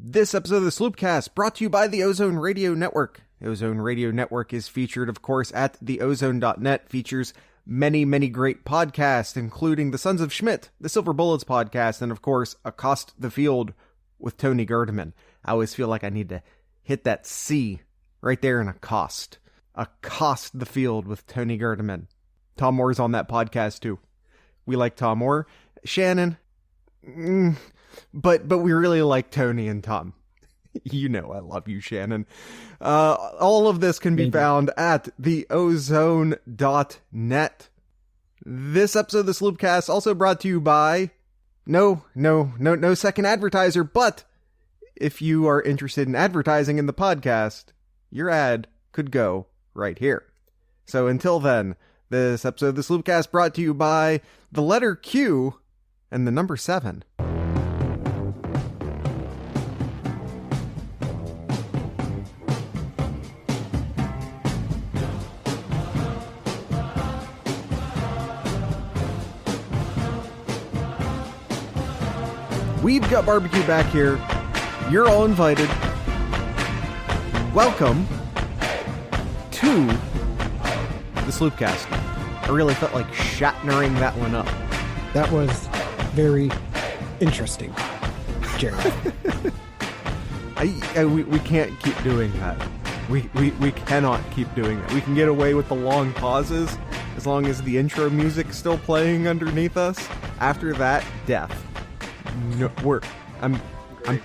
This episode of the Sloopcast brought to you by the Ozone Radio Network. The Ozone Radio Network is featured, of course, at theozone.net, features many, many great podcasts, including the Sons of Schmidt, the Silver Bullets podcast, and, of course, Accost the Field with Tony Gerdeman. I always feel like I need to hit that C right there in accost. Accost the Field with Tony Gerdeman. Tom Moore's on that podcast, too. We like Tom Moore. Shannon, but we really like Tony and Tom. You know I love you, Shannon. All of this can be found at theozone.net. This episode of the Sloopcast also brought to you by no second advertiser, but if you are interested in advertising in the podcast, your ad could go right here. So until then, this episode of the Sloopcast brought to you by the letter Q and the number 7. We've got barbecue back here. You're all invited. Welcome to the Sloopcast. I really felt like Shatnering that one up. That was very interesting, Jared. We can't keep doing that. We cannot keep doing that. We can get away with the long pauses as long as the intro music's still playing underneath us. After that, death. No, I'm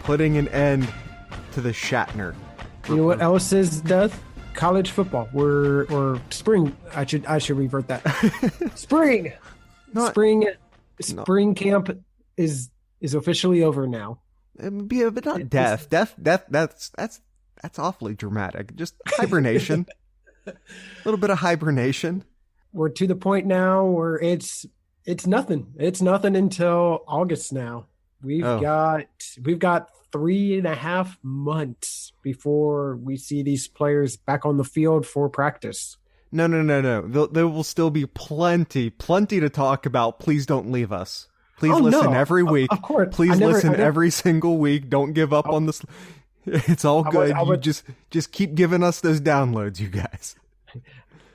putting an end to the Shatner. You know what else is death? College football. Or spring. I should revert that. Spring. Spring camp is officially over now. Yeah, but not death. Death. That's awfully dramatic. Just hibernation. A little bit of hibernation. We're to the point now where it's nothing. It's nothing until August now. We've got 3.5 months before we see these players back on the field for practice. No. There will still be plenty to talk about. Please don't leave us. Please listen every week. Of course. Please listen every single week. Don't give up on this. It's all good. You just keep giving us those downloads, you guys. I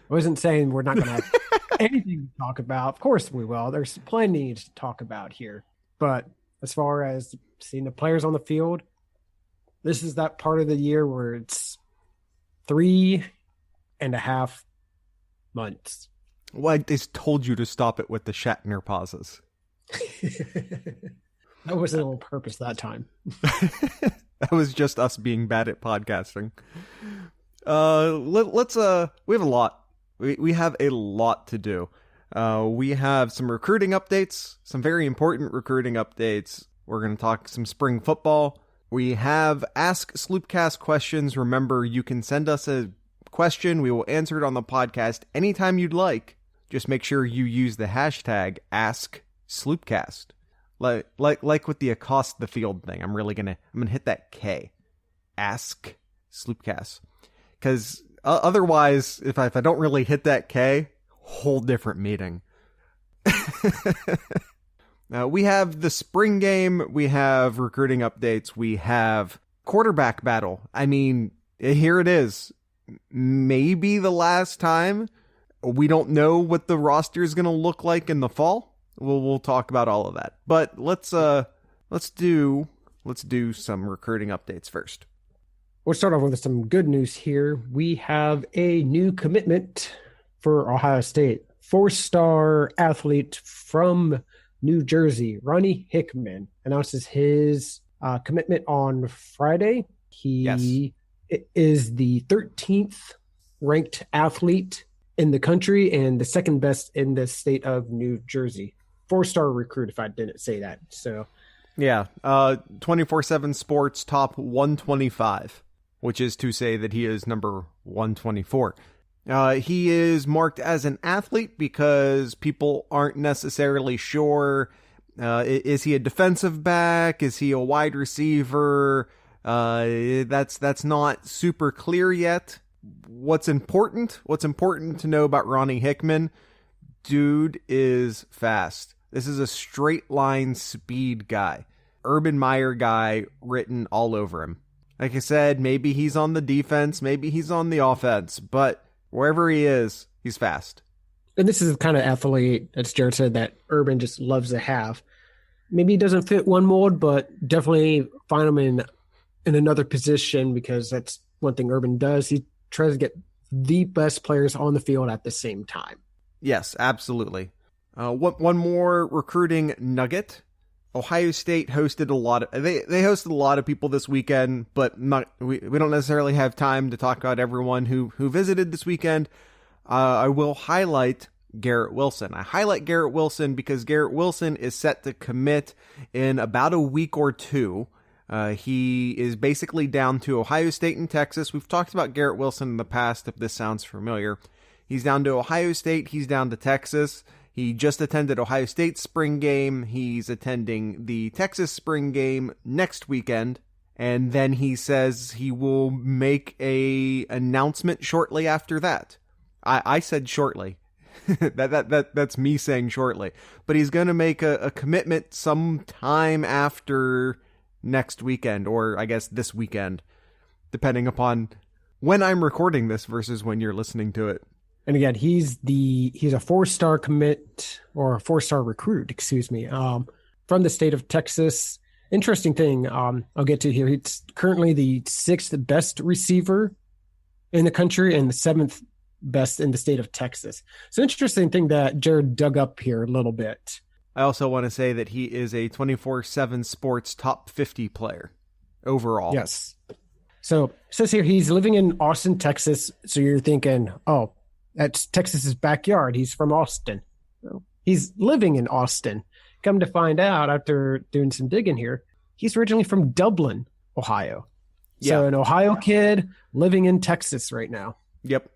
wasn't saying we're not going to have anything to talk about. Of course we will. There's plenty to talk about here. But as far as seeing the players on the field, this is that part of the year where it's 3.5 months. Well, I just told you to stop it with the Shatner pauses. That wasn't on purpose that time. That was just us being bad at podcasting. Let's we have a lot. We have a lot to do. We have some recruiting updates, some very important recruiting updates. We're going to talk some spring football. We have Ask Sloopcast questions. Remember, you can send us a question. We will answer it on the podcast anytime you'd like. Just make sure you use the hashtag AskSloopcast. Like with the Accost the Field thing. I'm gonna hit that K. Ask Sloopcast. Because otherwise, if I don't really hit that K, whole different meeting. We have the spring game. We have recruiting updates. We have quarterback battle. I mean, here it is. Maybe the last time. We don't know what the roster is going to look like in the fall. We'll talk about all of that. But let's do some recruiting updates first. We'll start off with some good news here. We have a new commitment for Ohio State. 4-star athlete from New Jersey, Ronnie Hickman, announces his commitment on Friday. He is the 13th ranked athlete in the country and the second best in the state of New Jersey. 4-star recruit, if I didn't say that. So, yeah, 24/7 Sports top 125, which is to say that he is number 124. He is marked as an athlete because people aren't necessarily sure. Is he a defensive back? Is he a wide receiver? That's not super clear yet. What's important to know about Ronnie Hickman? Dude is fast. This is a straight line speed guy. Urban Meyer guy written all over him. Like I said, maybe he's on the defense, maybe he's on the offense, but wherever he is, he's fast. And this is the kind of athlete, as Jared said, that Urban just loves to have. Maybe he doesn't fit one mold, but definitely find him in another position, because that's one thing Urban does. He tries to get the best players on the field at the same time. Yes, absolutely. One more recruiting nugget. Ohio State hosted a lot of they hosted a lot of people this weekend, but we don't necessarily have time to talk about everyone who visited this weekend. I will highlight Garrett Wilson. I highlight Garrett Wilson because Garrett Wilson is set to commit in about a week or two. He is basically down to Ohio State and Texas. We've talked about Garrett Wilson in the past, if this sounds familiar. He's down to Ohio State. He's down to Texas. He just attended Ohio State's spring game. He's attending the Texas spring game next weekend. And then he says he will make a announcement shortly after that. I said shortly. That's me saying shortly. But he's going to make a commitment sometime after next weekend, or I guess this weekend, depending upon when I'm recording this versus when you're listening to it. And again, he's a 4-star commit, or a 4-star recruit, excuse me, from the state of Texas. Interesting thing I'll get to here. He's currently the 6th best receiver in the country and the 7th best in the state of Texas. So interesting thing that Jared dug up here a little bit. I also want to say that he is a 24/7 Sports top 50 player overall. Yes. So it says here he's living in Austin, Texas. So you're thinking, oh, that's Texas's backyard. He's from Austin. Well, he's living in Austin. Come to find out, after doing some digging here, he's originally from Dublin, Ohio. So an Ohio kid living in Texas right now. Yep.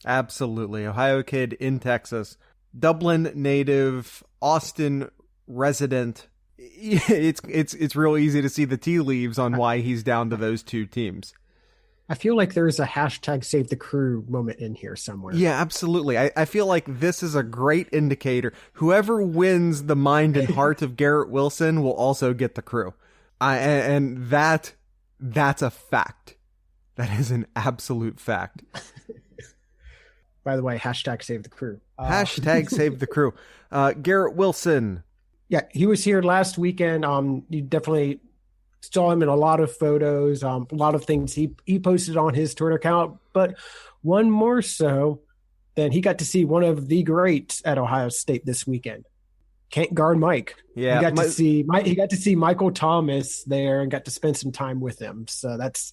Absolutely. Ohio kid in Texas. Dublin native, Austin resident. It's real easy to see the tea leaves on why he's down to those two teams. I feel like there's a hashtag save the crew moment in here somewhere. Yeah, absolutely. I feel like this is a great indicator. Whoever wins the mind and heart of Garrett Wilson will also get the crew. And that's a fact. That is an absolute fact. By the way, hashtag save the crew. Hashtag save the crew. Garrett Wilson. Yeah, he was here last weekend. You definitely saw him in a lot of photos, a lot of things he posted on his Twitter account, but one more so than he got to see one of the greats at Ohio State this weekend. Can't guard Mike. Yeah, he got to see Michael Thomas there and got to spend some time with him. So that's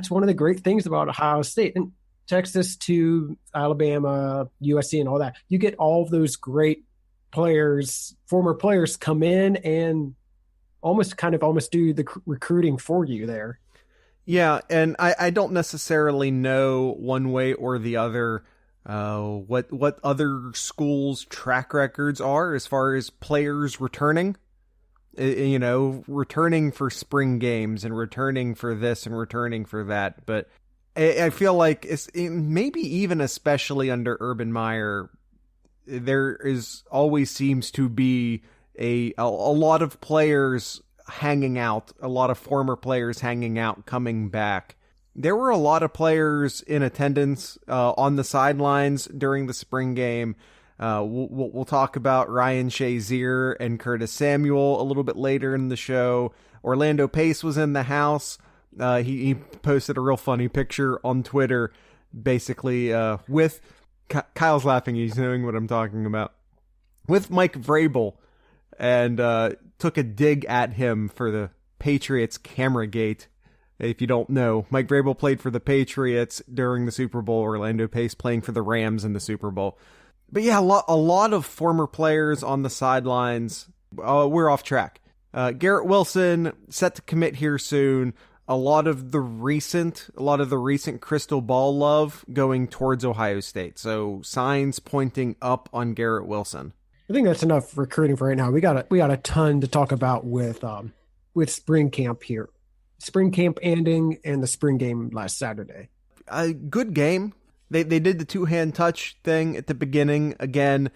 one of the great things about Ohio State and Texas to Alabama, USC, and all that. You get all of those great players, former players, come in and almost do the recruiting for you there. Yeah, and I don't necessarily know one way or the other what other schools' track records are as far as players returning. Returning for spring games and returning for this and returning for that. But I feel like maybe even especially under Urban Meyer, there always seems to be a lot of players hanging out, a lot of former players hanging out, coming back. There were a lot of players in attendance on the sidelines during the spring game. We'll talk about Ryan Shazier and Curtis Samuel a little bit later in the show. Orlando Pace was in the house. He posted a real funny picture on Twitter, basically with Kyle's laughing. He's knowing what I'm talking about. With Mike Vrabel, and took a dig at him for the Patriots camera gate. If you don't know, Mike Vrabel played for the Patriots during the Super Bowl. Orlando Pace playing for the Rams in the Super Bowl. But yeah, a lot of former players on the sidelines. We're off track. Garrett Wilson set to commit here soon. A lot of the recent crystal ball love going towards Ohio State. So signs pointing up on Garrett Wilson. I think that's enough recruiting for right now. We got a ton to talk about with spring camp here. Spring camp ending and the spring game last Saturday. A good game. They did the two-hand touch thing at the beginning. Again,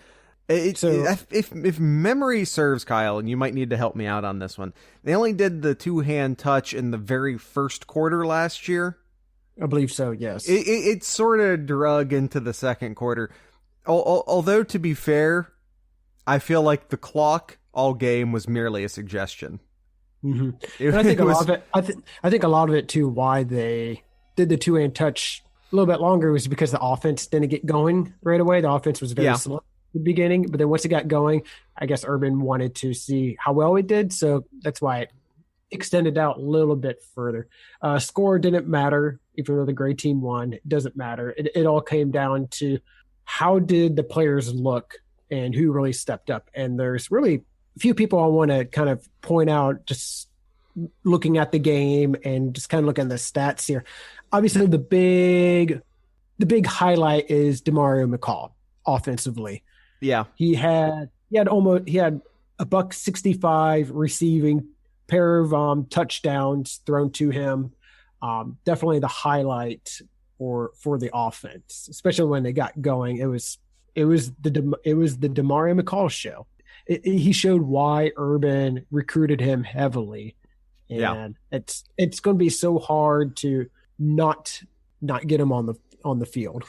If memory serves, Kyle, and you might need to help me out on this one, they only did the two-hand touch in the very first quarter last year. I believe so, yes. It sort of drug into the second quarter. Although, to be fair, I feel like the clock all game was merely a suggestion. Mm-hmm. And I think I think a lot of it too, why they did the two-hand touch a little bit longer, was because the offense didn't get going right away. The offense was very slow at the beginning, but then once it got going, I guess Urban wanted to see how well it did, so that's why it extended out a little bit further. Score didn't matter, even though the great team won. It doesn't matter. It all came down to how did the players look and who really stepped up. And there's really a few people I want to kind of point out, just looking at the game and just kind of looking at the stats here. Obviously, the big highlight is DeMario McCall offensively. Yeah, he had a $165 receiving, pair of touchdowns thrown to him. Definitely the highlight for the offense, especially when they got going. It was the DeMario McCall show. He showed why Urban recruited him heavily, and it's going to be so hard to not get him on the field.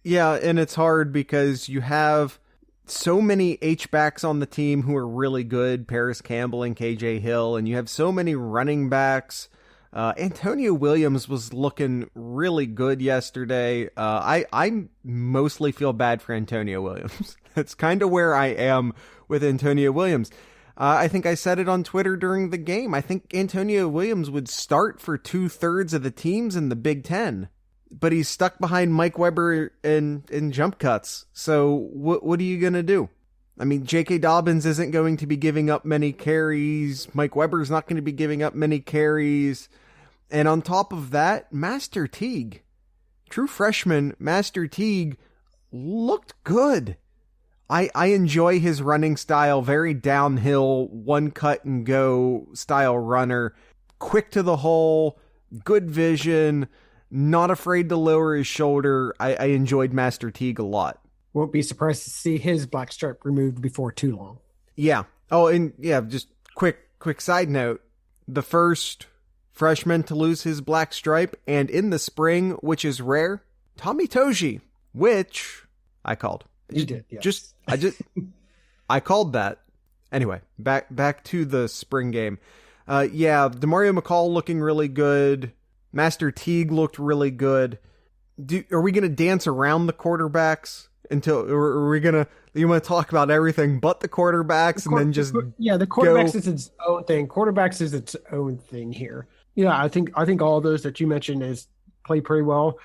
Yeah, and it's hard because you have so many H-backs on the team who are really good, Paris Campbell and KJ Hill, and you have so many running backs. Antonio Williams was looking really good yesterday. I mostly feel bad for Antonio Williams. That's kind of where I am with Antonio Williams. I think I said it on Twitter during the game. I think Antonio Williams would start for 2/3 of the teams in the Big Ten, but he's stuck behind Mike Weber in jump cuts. So what are you going to do? I mean, J.K. Dobbins isn't going to be giving up many carries. Mike Weber's not going to be giving up many carries. And on top of that, Master Teague, true freshman Master Teague, looked good. I enjoy his running style, very downhill, one cut and go style runner, quick to the hole, good vision, not afraid to lower his shoulder. I enjoyed Master Teague a lot. Won't be surprised to see his black stripe removed before too long. Yeah. Oh, and yeah, just quick side note. The first freshman to lose his black stripe, and in the spring, which is rare, Tommy Toji, which I called. You did, yes. I called that. Anyway, back to the spring game. DeMario McCall looking really good. Master Teague looked really good. Are we going to dance around the quarterbacks? Or are we gonna? You want to talk about everything but the quarterbacks, and then just the quarterbacks is its own thing. Quarterbacks is its own thing here. Yeah, I think all those that you mentioned is play pretty well.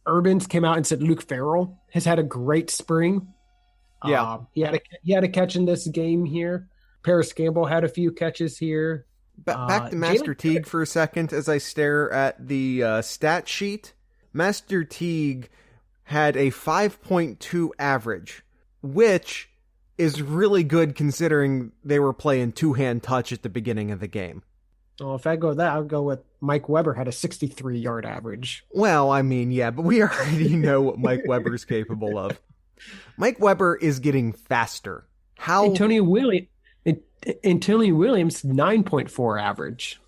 Urban's came out and said Luke Farrell has had a great spring. Yeah, he had a catch in this game here. Paris Campbell had a few catches here. Back to Master Teague for a second as I stare at the stat sheet. Master Teague had a 5.2 average, which is really good considering they were playing two-hand touch at the beginning of the game. Well, if I go that, I'll go with Mike Weber had a 63-yard average. Well, I mean, yeah, but we already know what Mike Weber's capable of. Mike Weber is getting faster. How Antonio Williams 9.4 average.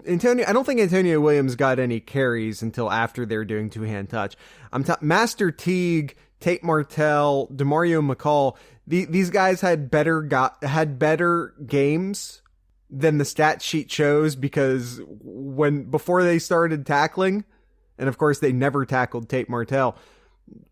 I don't think Antonio Williams got any carries until after they're doing two-hand touch. Master Teague, Tate Martell, DeMario McCall. These guys had better games than the stat sheet shows, because before they started tackling, and of course they never tackled Tate Martell,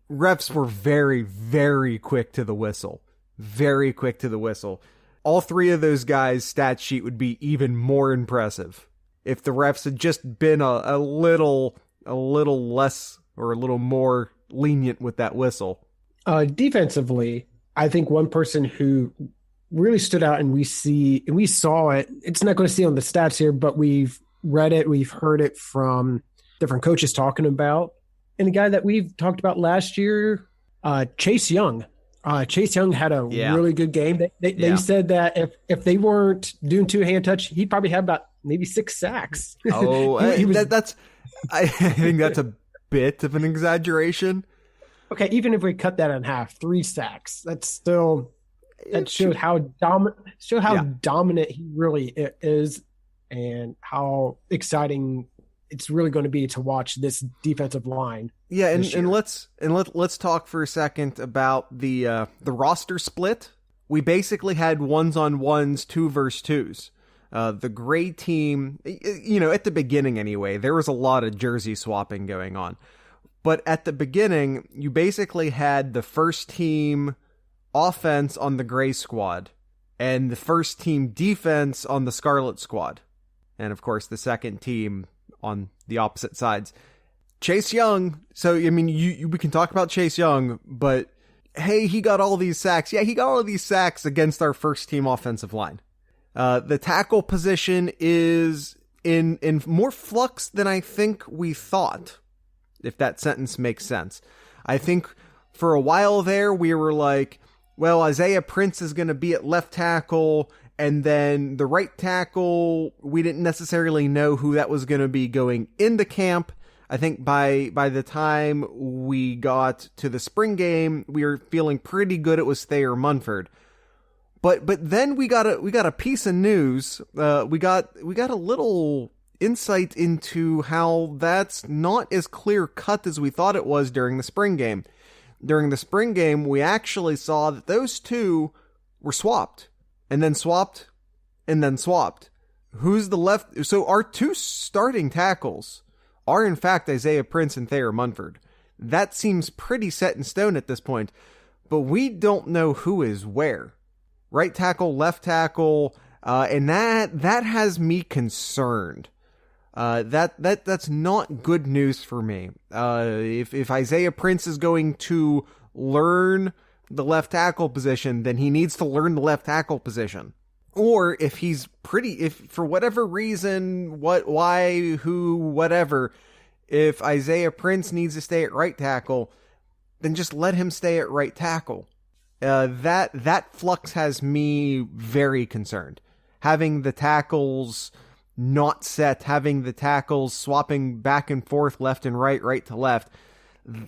refs were very, very quick to the whistle. Very quick to the whistle. All three of those guys' stat sheet would be even more impressive if the refs had just been a little less or a little more lenient with that whistle. Defensively, I think one person who really stood out, and we saw it, it's not going to see on the stats here, but we've read it, we've heard it from different coaches talking about, and the guy that we've talked about last year, Chase Young. Chase Young had a really good game. They said that if they weren't doing two-hand touch, he'd probably have about maybe 6 sacks. Oh, I think that's a bit of an exaggeration. Okay, even if we cut that in half, 3 sacks. That's still that It's showed how yeah. dominant he really is, and how exciting it's really going to be to watch this defensive line Yeah, this and year. let's talk for a second about the roster split. We basically had ones on ones, two versus twos. The gray team, at the beginning anyway, there was a lot of jersey swapping going on. But at the beginning, you basically had the first team offense on the gray squad and the first team defense on the scarlet squad. And of course, the second team on the opposite sides. Chase Young. So, I mean, we can talk about Chase Young, but hey, he got all these sacks. Yeah, he got all these sacks against our first team offensive line. The tackle position is in more flux than I think we thought, if that sentence makes sense. I think for a while there, we were like, well, Isaiah Prince is going to be at left tackle, and then the right tackle, we didn't necessarily know who that was going to be going into camp. I think by the time we got to the spring game, we were feeling pretty good it was Thayer Munford. But then we got a piece of news. We got a little insight into how that's not as clear cut as we thought it was during the spring game. During the spring game, we actually saw that those two were swapped, and then swapped, and then swapped. Who's the left? So our two starting tackles are in fact Isaiah Prince and Thayer Munford. That seems pretty set in stone at this point, but we don't know who is where. Right tackle, left tackle, and that has me concerned. That's not good news for me. If Isaiah Prince is going to learn the left tackle position, then he needs to learn the left tackle position. Or if for whatever reason, why, who, whatever, if Isaiah Prince needs to stay at right tackle, then just let him stay at right tackle. That flux has me very concerned. Having the tackles not set, having the tackles swapping back and forth, left and right to left,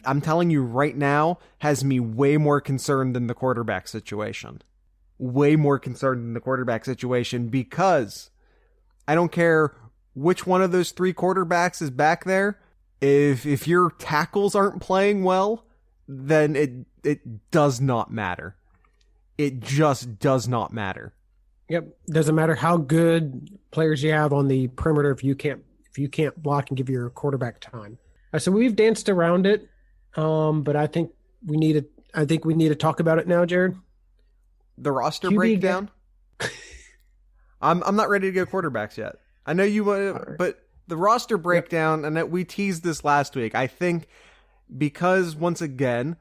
I'm telling you right now, has me way more concerned than the quarterback situation. Way more concerned than the quarterback situation, because I don't care which one of those three quarterbacks is back there. If your tackles aren't playing well, then it does not matter. It just does not matter. Yep, doesn't matter how good players you have on the perimeter if you can't block and give your quarterback time. So we've danced around it, but I think we need to talk about it now, Jared. The roster QB breakdown. I'm not ready to go quarterbacks yet. I know you want, right. But the roster breakdown, and that we teased this last week. I think because once again,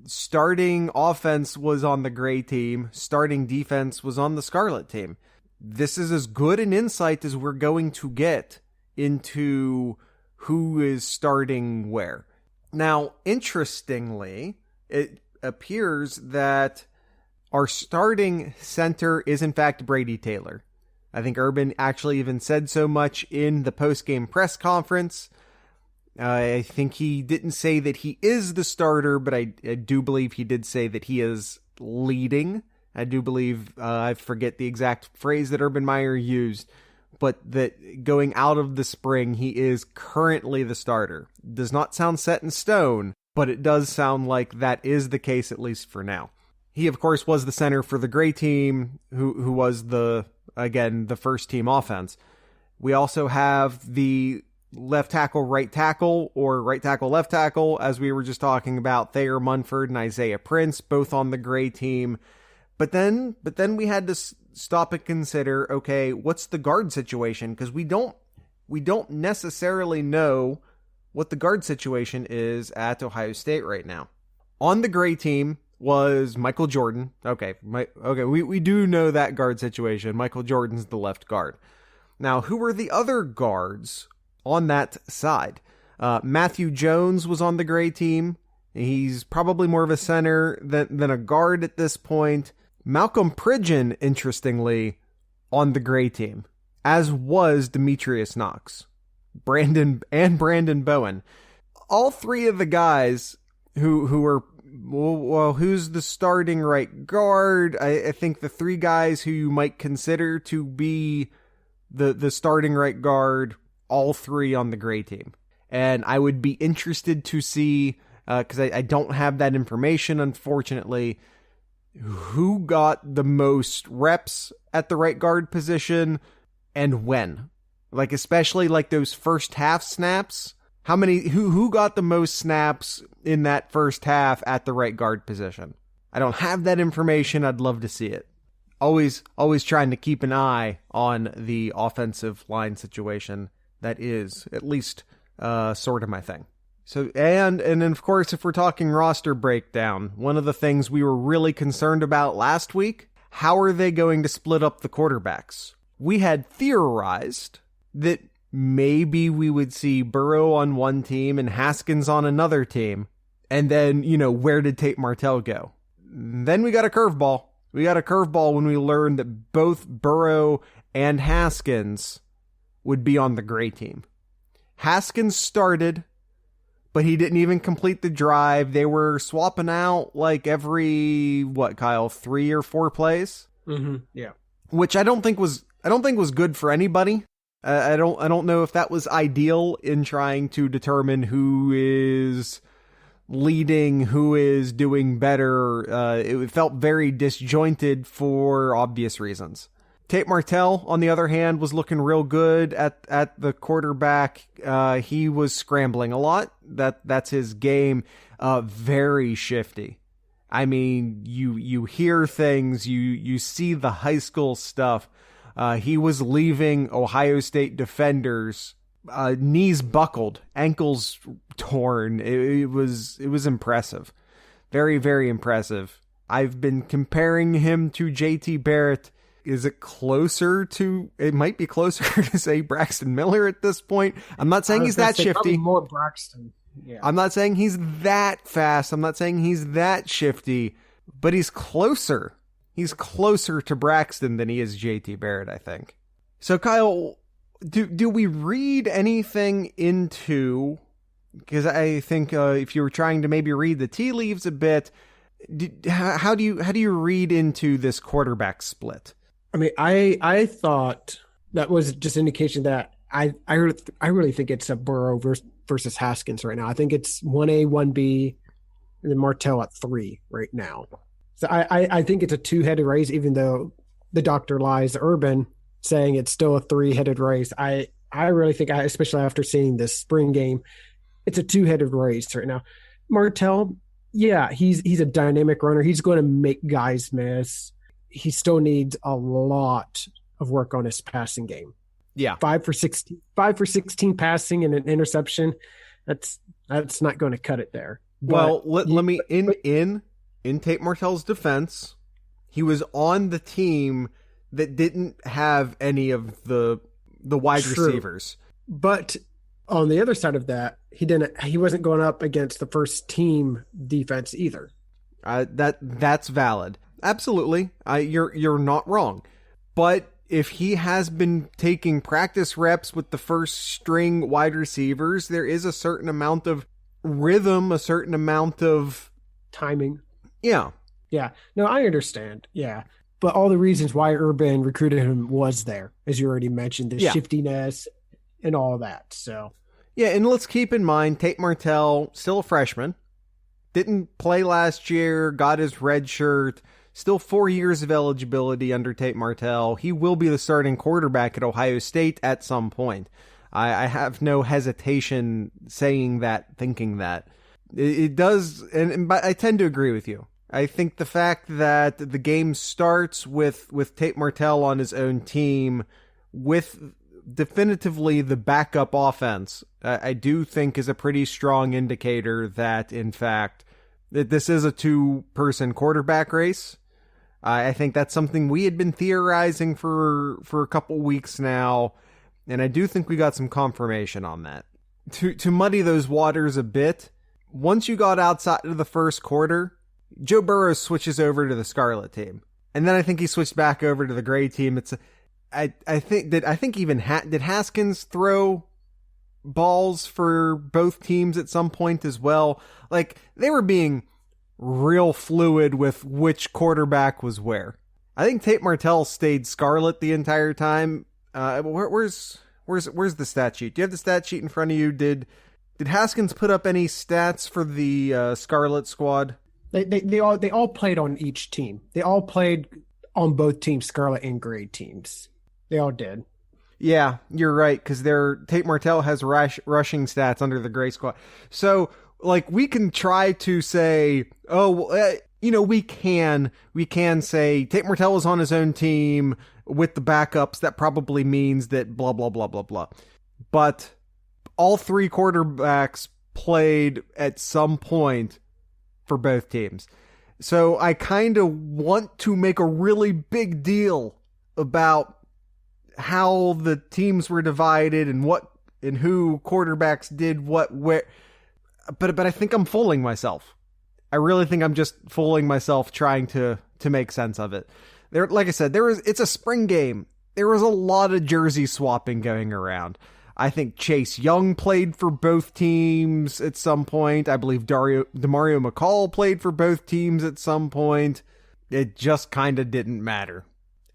starting offense was on the gray team, starting defense was on the scarlet team. This is as good an insight as we're going to get into who is starting where. Now, interestingly, it appears that our starting center is in fact Brady Taylor. I think Urban actually even said so much in the post-game press conference. I think he didn't say that he is the starter, but I do believe he did say that he is leading. I do believe, I forget the exact phrase that Urban Meyer used, but that going out of the spring, he is currently the starter. Does not sound set in stone, but it does sound like that is the case, at least for now. He, of course, was the center for the gray team, who was the first team offense. We also have the left tackle, right tackle, or right tackle, left tackle, as we were just talking about, Thayer Munford and Isaiah Prince, both on the gray team. But then we had to stop and consider, okay, what's the guard situation? Because we don't necessarily know what the guard situation is at Ohio State right now. On the gray team was Michael Jordan. We do know that guard situation. Michael Jordan's the left guard. Now, who were the other guards on that side? Matthew Jones was on the gray team. He's probably more of a center than a guard at this point. Malcolm Pridgeon, interestingly, on the gray team, as was Demetrius Knox, Brandon Bowen. All three of the guys who are, well, who's the starting right guard? I think the three guys who you might consider to be the starting right guard, all three on the gray team. And I would be interested to see, because I don't have that information, unfortunately, who got the most reps at the right guard position and when. Like, especially like those first half snaps. Who got the most snaps in that first half at the right guard position? I don't have that information. I'd love to see it. Always trying to keep an eye on the offensive line situation. That is at least sort of my thing. So, and then of course, if we're talking roster breakdown, one of the things we were really concerned about last week, how are they going to split up the quarterbacks? We had theorized that maybe we would see Burrow on one team and Haskins on another team. And then, where did Tate Martell go? Then we got a curveball. We got a curveball when we learned that both Burrow and Haskins would be on the gray team. Haskins started, but he didn't even complete the drive. They were swapping out like every, Kyle, 3 or 4 plays? Mm-hmm. Yeah. Which I don't think was good for anybody. I don't know if that was ideal in trying to determine who is leading, who is doing better. It felt very disjointed for obvious reasons. Tate Martell, on the other hand, was looking real good at the quarterback. He was scrambling a lot. That's his game. Very shifty. I mean, you hear things, you see the high school stuff. He was leaving Ohio State defenders, knees buckled, ankles torn. It was impressive. Very, very impressive. I've been comparing him to JT Barrett. Is it closer to, it might be closer to say Braxton Miller at this point. I'm not saying he's that shifty. More Braxton. Yeah. I'm not saying he's that fast. I'm not saying he's that shifty, but he's closer. He's closer to Braxton than he is JT Barrett, I think. So Kyle, do we read anything into, because I think if you were trying to maybe read the tea leaves a bit, how do you read into this quarterback split? I mean, I thought that was just indication that I really think it's a Burrow versus Haskins right now. I think it's 1A, 1B, and then Martell at 3 right now. So I think it's a 2-headed race, even though the doctor lies, Urban, saying it's still a 3-headed race. I really think, especially after seeing this spring game, it's a 2-headed race right now. Martell, yeah, he's a dynamic runner. He's going to make guys miss. He still needs a lot of work on his passing game. Yeah. 5 for 16 passing and an interception. That's not going to cut it there. Well, let me in Tate Martell's defense, he was on the team that didn't have any of the wide receivers. But on the other side of that, he wasn't going up against the first team defense either. That's valid. Absolutely. You're not wrong. But if he has been taking practice reps with the first string wide receivers, there is a certain amount of rhythm, a certain amount of timing. Yeah. Yeah. No, I understand. Yeah. But all the reasons why Urban recruited him was there, as you already mentioned, the shiftiness and all that. So, yeah. And let's keep in mind, Tate Martell, still a freshman, didn't play last year, got his red shirt, still 4 years of eligibility under Tate Martell. He will be the starting quarterback at Ohio State at some point. I have no hesitation saying that, thinking that. It does, but I tend to agree with you. I think the fact that the game starts with Tate Martell on his own team, with definitively the backup offense, I do think is a pretty strong indicator that, in fact, that this is a 2-person quarterback race. I think that's something we had been theorizing for a couple weeks now, and I do think we got some confirmation on that. To muddy those waters a bit, once you got outside of the first quarter, Joe Burrow switches over to the Scarlet team, and then I think he switched back over to the Gray team. Did Haskins throw balls for both teams at some point as well. Like, they were being real fluid with which quarterback was where. I think Tate Martell stayed scarlet the entire time. Where's the stat sheet? Do you have the stat sheet in front of you? Did Haskins put up any stats for the Scarlet squad? They all played on each team. They all played on both teams, Scarlet and Gray teams. They all did. Yeah, you're right, because Tate Martell has rushing stats under the Gray squad. So, like, we can try to say, we can say Tate Martell was on his own team with the backups. That probably means that blah, blah, blah, blah, blah. But all three quarterbacks played at some point for both teams. So I kind of want to make a really big deal about how the teams were divided and who quarterbacks did what where. But I think I'm fooling myself. I really think I'm just fooling myself trying to make sense of it. There, like I said, it's a spring game. There was a lot of jersey swapping going around. I think Chase Young played for both teams at some point. I believe Demario McCall played for both teams at some point. It just kind of didn't matter.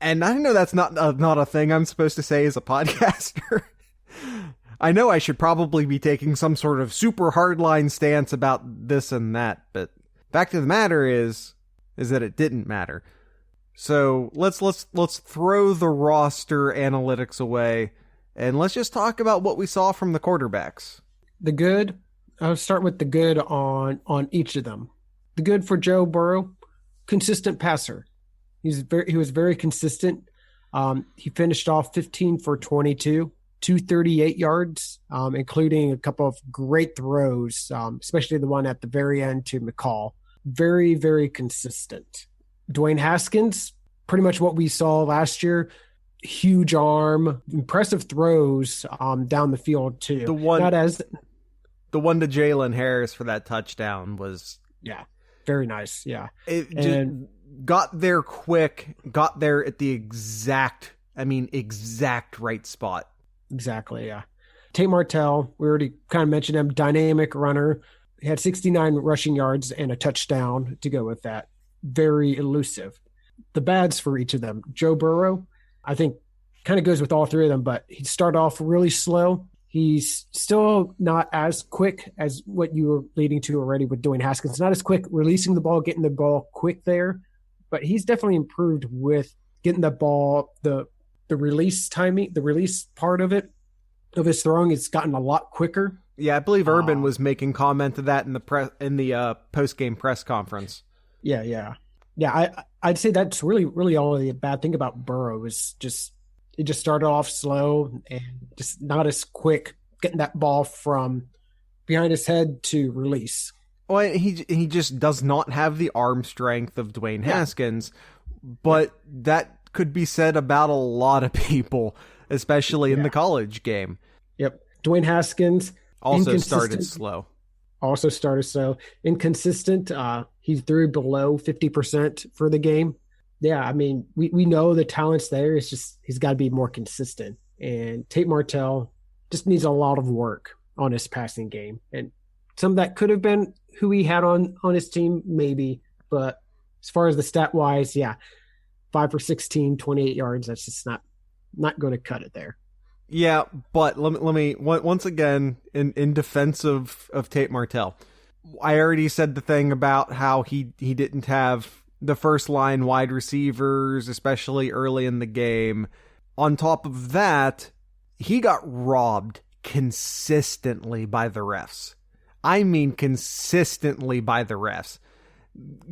And I know that's not a thing I'm supposed to say as a podcaster. I know I should probably be taking some sort of super hardline stance about this and that, but fact of the matter is that it didn't matter. So let's throw the roster analytics away. And let's just talk about what we saw from the quarterbacks. The good, I'll start with the good on each of them. The good for Joe Burrow, consistent passer. He was very consistent. He finished off 15 for 22, 238 yards, including a couple of great throws, especially the one at the very end to McCall. Very, very consistent. Dwayne Haskins, pretty much what we saw last year. Huge arm, impressive throws down the field too. The one to Jalen Harris for that touchdown was very nice. Yeah, it got there quick, got there at the exact right spot. Exactly. Yeah. Tate Martell, we already kind of mentioned him. Dynamic runner. He had 69 rushing yards and a touchdown to go with that. Very elusive. The bads for each of them. Joe Burrow, I think kind of goes with all three of them, but he started off really slow. He's still not as quick as what you were leading to already with Dwayne Haskins. Not as quick releasing the ball, getting the ball quick there, but he's definitely improved with getting the ball, the release timing, the release part of it, of his throwing. It's gotten a lot quicker. Yeah, I believe Urban was making comment of that in the post-game press conference. Yeah. I'd say that's really all the bad thing about Burrow is just it just started off slow and just not as quick getting that ball from behind his head to release. Well, he just does not have the arm strength of Dwayne Haskins, but that could be said about a lot of people, especially in the college game. Yep. Dwayne Haskins also started slow. Inconsistent. He threw below 50% for the game. Yeah, I mean, we know the talent's there. It's just he's got to be more consistent. And Tate Martell just needs a lot of work on his passing game. And some of that could have been who he had on his team, maybe. But as far as the stat-wise, 5 for 16, 28 yards, that's just not going to cut it there. Yeah, but let me once again, in defense of Tate Martell, I already said the thing about how he didn't have the first line wide receivers, especially early in the game. On top of that, he got robbed consistently by the refs. I mean, consistently by the refs.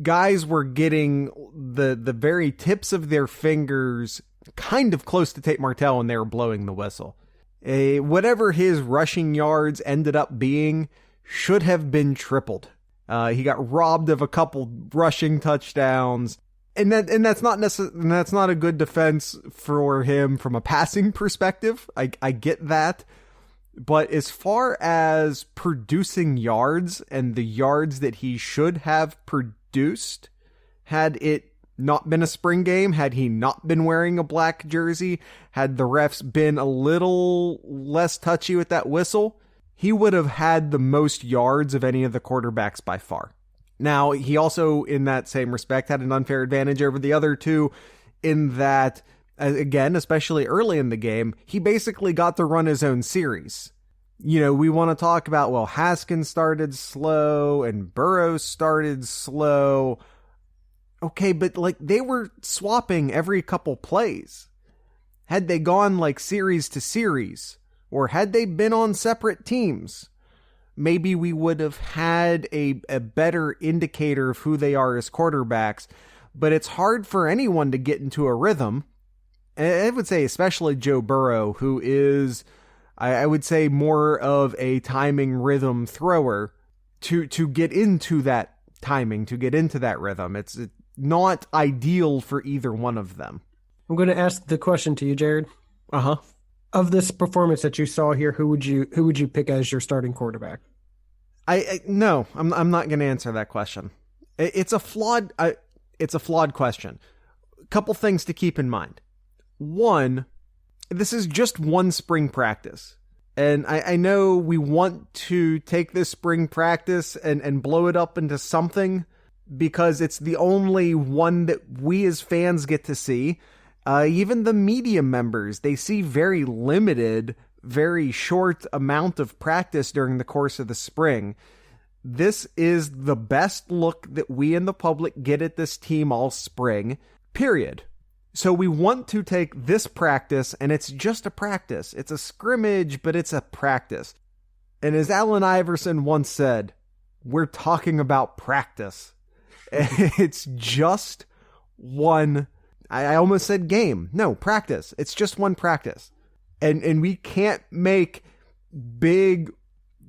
Guys were getting the very tips of their fingers kind of close to Tate Martell when they were blowing the whistle. Whatever his rushing yards ended up being should have been tripled. He got robbed of a couple rushing touchdowns, and that's not a good defense for him from a passing perspective. I get that, but as far as producing yards and the yards that he should have produced, had it not been a spring game, had he not been wearing a black jersey, had the refs been a little less touchy with that whistle, he would have had the most yards of any of the quarterbacks by far. Now, he also, in that same respect, had an unfair advantage over the other two in that, again, especially early in the game, he basically got to run his own series. You know, we want to talk about, well, Haskins started slow and Burrow started slow. Okay, but like they were swapping every couple plays. Had they gone like series to series, or had they been on separate teams, maybe we would have had a better indicator of who they are as quarterbacks. But it's hard for anyone to get into a rhythm. And I would say especially Joe Burrow, who is, I would say, more of a timing rhythm thrower, to get into that timing, to get into that rhythm. It's not ideal for either one of them. I'm going to ask the question to you, Jared. Uh-huh. Of this performance that you saw here, who would you pick as your starting quarterback? No, I'm not going to answer that question. It's a flawed question. A couple things to keep in mind. One, this is just one spring practice. And I know we want to take this spring practice and blow it up into something because it's the only one that we as fans get to see. Even the media members, they see very limited, very short amount of practice during the course of the spring. This is the best look that we in the public get at this team all spring, period. So we want to take this practice, and it's just a practice. It's a scrimmage, but it's a practice. And as Allen Iverson once said, we're talking about practice. It's just one, I almost said game. No, practice. It's just one practice. And we can't make big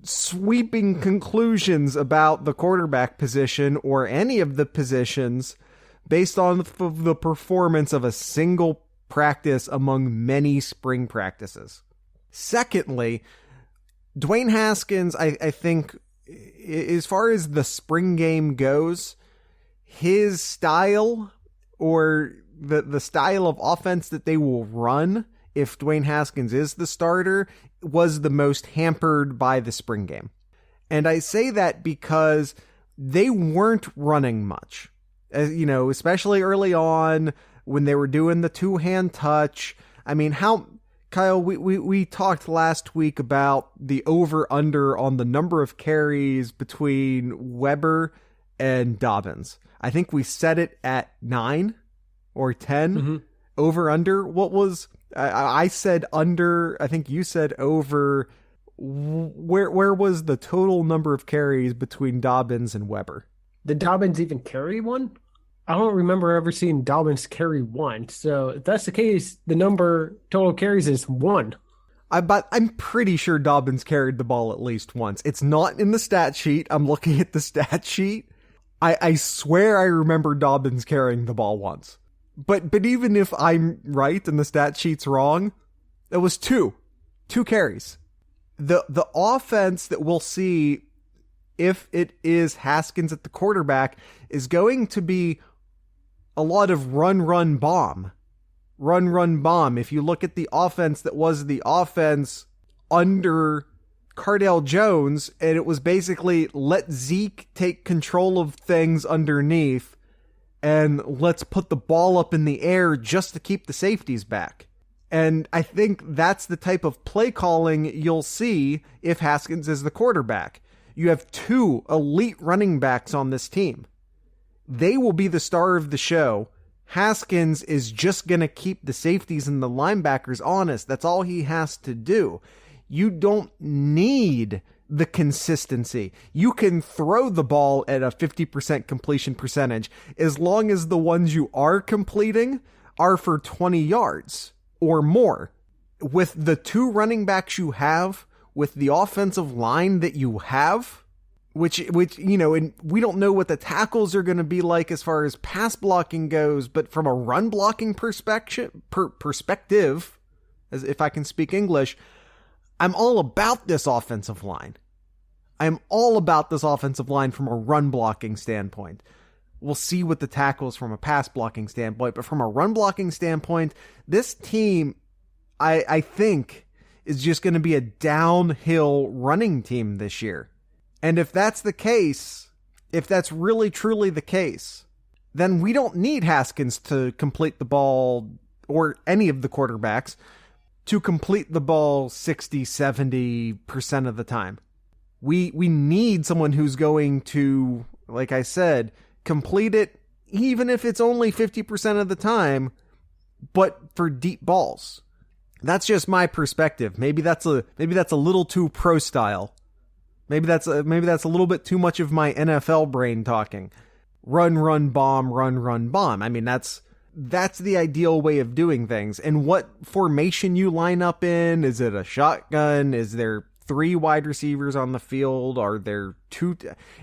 sweeping conclusions about the quarterback position or any of the positions based on the performance of a single practice among many spring practices. Secondly, Dwayne Haskins, I think, as far as the spring game goes, his style or the style of offense that they will run if Dwayne Haskins is the starter was the most hampered by the spring game. And I say that because they weren't running much. You know, especially early on when they were doing the two-hand touch. I mean, Kyle, we talked last week about the over-under on the number of carries between Weber and Dobbins. I think we set it at 9 or 10. Mm-hmm. Over-under. What was... I said under, I think you said over. Where was the total number of carries between Dobbins and Weber? Did Dobbins even carry one? I don't remember ever seeing Dobbins carry one. So if that's the case, the number total carries is 1. But I'm pretty sure Dobbins carried the ball at least once. It's not in the stat sheet. I'm looking at the stat sheet. I swear I remember Dobbins carrying the ball once. But even if I'm right and the stat sheet's wrong, it was 2 carries. The offense that we'll see if it is Haskins at the quarterback is going to be a lot of run, bomb. Run, bomb. If you look at the offense that was the offense under Cardale Jones, and it was basically let Zeke take control of things underneath and let's put the ball up in the air just to keep the safeties back. And I think that's the type of play calling you'll see if Haskins is the quarterback. You have 2 elite running backs on this team. They will be the star of the show. Haskins is just going to keep the safeties and the linebackers honest. That's all he has to do. You don't need the consistency. You can throw the ball at a 50% completion percentage as long as the ones you are completing are for 20 yards or more. With the 2 running backs you have, with the offensive line that you have, which you know, and we don't know what the tackles are going to be like as far as pass blocking goes, but from a run blocking perspective, as if I can speak English, I'm all about this offensive line. I'm all about this offensive line from a run blocking standpoint. We'll see what the tackles from a pass blocking standpoint, but from a run blocking standpoint, this team, I think, is just going to be a downhill running team this year. And if that's the case, if that's really truly the case, then we don't need Haskins to complete the ball, or any of the quarterbacks to complete the ball 60-70% of the time. We need someone who's going to, like I said, complete it even if it's only 50% of the time, but for deep balls. That's just my perspective. Maybe that's a little too pro style. Maybe that's a little bit too much of my NFL brain talking. Run, bomb, run, bomb. I mean, that's the ideal way of doing things. And what formation you line up in? Is it a shotgun? Is there 3 wide receivers on the field? Are there 2?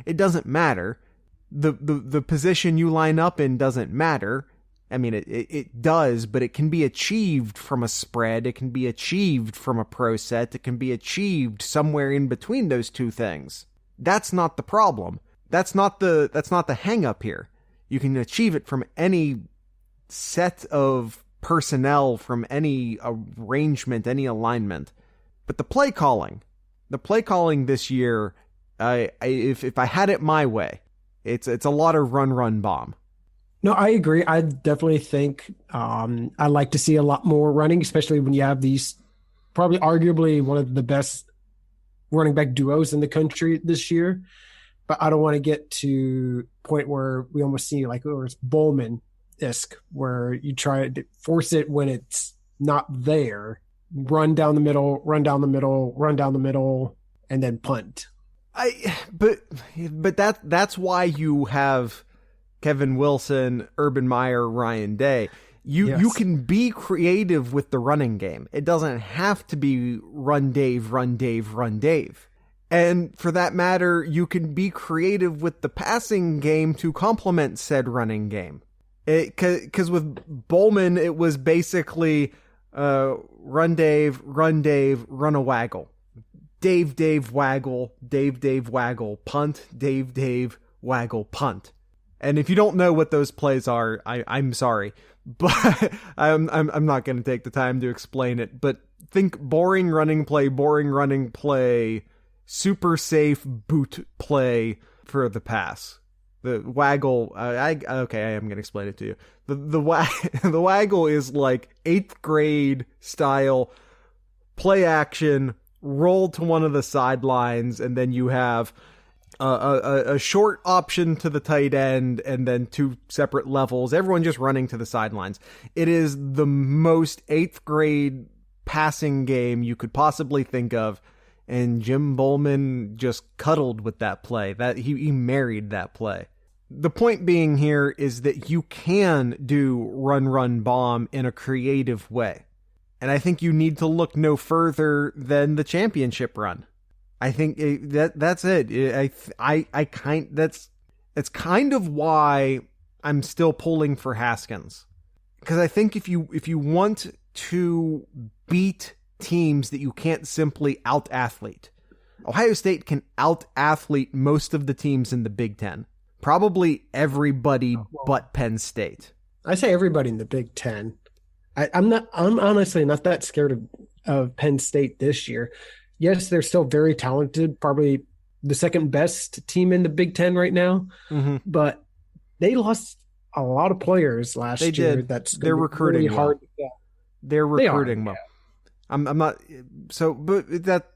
It doesn't matter. The position you line up in doesn't matter. I mean, it does, but it can be achieved from a spread. It can be achieved from a pro set. It can be achieved somewhere in between those two things. That's not the problem. That's not the hang up here. You can achieve it from any set of personnel, from any arrangement, any alignment. But the play calling this year, if I had it my way, it's a lot of run, bomb. No, I agree. I definitely think I like to see a lot more running, especially when you have these probably arguably one of the best running back duos in the country this year. But I don't want to get to a point where we almost see like where it's Bowman-esque, where you try to force it when it's not there, run down the middle, and then punt. But that's why you have Kevin Wilson, Urban Meyer, Ryan Day. You can be creative with the running game. It doesn't have to be run Dave. And for that matter, you can be creative with the passing game to complement said running game. Because with Bowman, it was basically run Dave, run a waggle. Dave, waggle, Dave, waggle, punt, Dave, waggle, punt. And if you don't know what those plays are, I'm sorry, but I'm not going to take the time to explain it. But think boring running play, super safe boot play for the pass. The waggle, I am going to explain it to you. The waggle is like 8th grade style play action, roll to one of the sidelines, and then you have a short option to the tight end, and then 2 separate levels, everyone just running to the sidelines. It is the most 8th grade passing game you could possibly think of, and Jim Bowman just cuddled with that play. That he married that play. The point being here is that you can do run, bomb in a creative way. And I think you need to look no further than the championship run. I think that's it. That's kind of why I'm still pulling for Haskins, because I think if you want to beat teams that you can't simply out-athlete, Ohio State can out-athlete most of the teams in the Big Ten. Probably everybody but Penn State. I say everybody in the Big Ten. I'm honestly not that scared of Penn State this year. Yes, they're still very talented, probably the second best team in the Big Ten right now. Mm-hmm. But they lost a lot of players last year. They're recruiting really hard. Well. They're recruiting well. I'm not so, but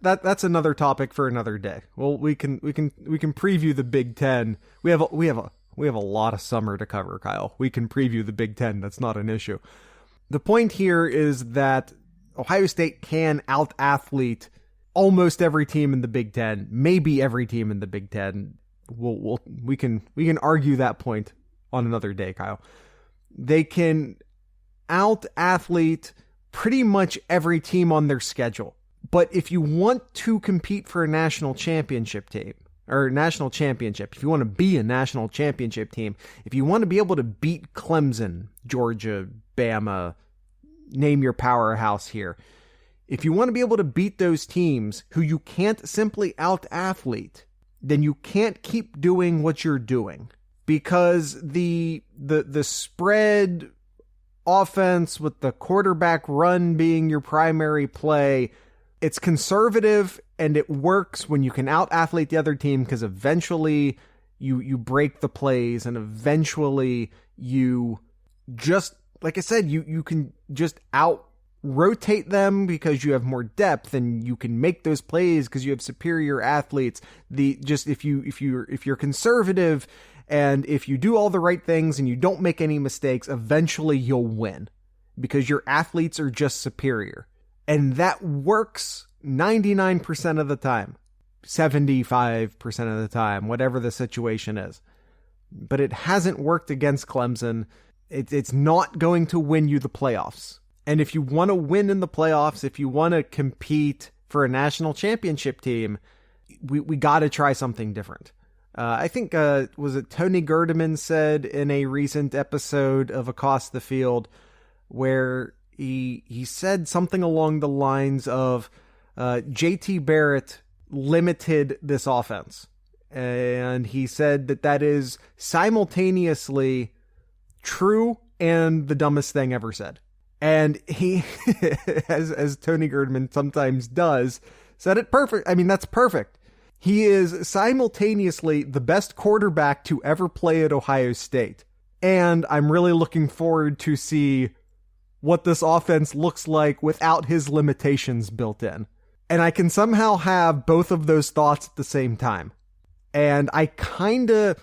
that's another topic for another day. Well, we can preview the Big Ten. We have a lot of summer to cover, Kyle. We can preview the Big Ten. That's not an issue. The point here is that Ohio State can out-athlete almost every team in the Big Ten, maybe every team in the Big Ten. We can argue that point on another day, Kyle. They can out-athlete pretty much every team on their schedule. But if you want to compete for a national championship team, or national championship, if you want to be a national championship team, if you want to be able to beat Clemson, Georgia, Bama, name your powerhouse here, if you want to be able to beat those teams who you can't simply out-athlete, then you can't keep doing what you're doing. Because the spread offense with the quarterback run being your primary play it's conservative and it works when you can out-athlete the other team, because eventually you break the plays, and eventually you just, like I said, you can just out-rotate them because you have more depth, and you can make those plays because you have superior athletes. If you're conservative and if you do all the right things and you don't make any mistakes, eventually you'll win because your athletes are just superior. And that works 99% of the time, 75% of the time, whatever the situation is. But it hasn't worked against Clemson. It's not going to win you the playoffs. And if you want to win in the playoffs, if you want to compete for a national championship team, we got to try something different. I think, was it Tony Gerdeman said in a recent episode of Across the Field, where he said something along the lines of JT Barrett limited this offense. And he said that is simultaneously true and the dumbest thing ever said. And he, as Tony Gerdeman sometimes does, said it perfect. I mean, that's perfect. He is simultaneously the best quarterback to ever play at Ohio State. And I'm really looking forward to see what this offense looks like without his limitations built in. And I can somehow have both of those thoughts at the same time. And I kind of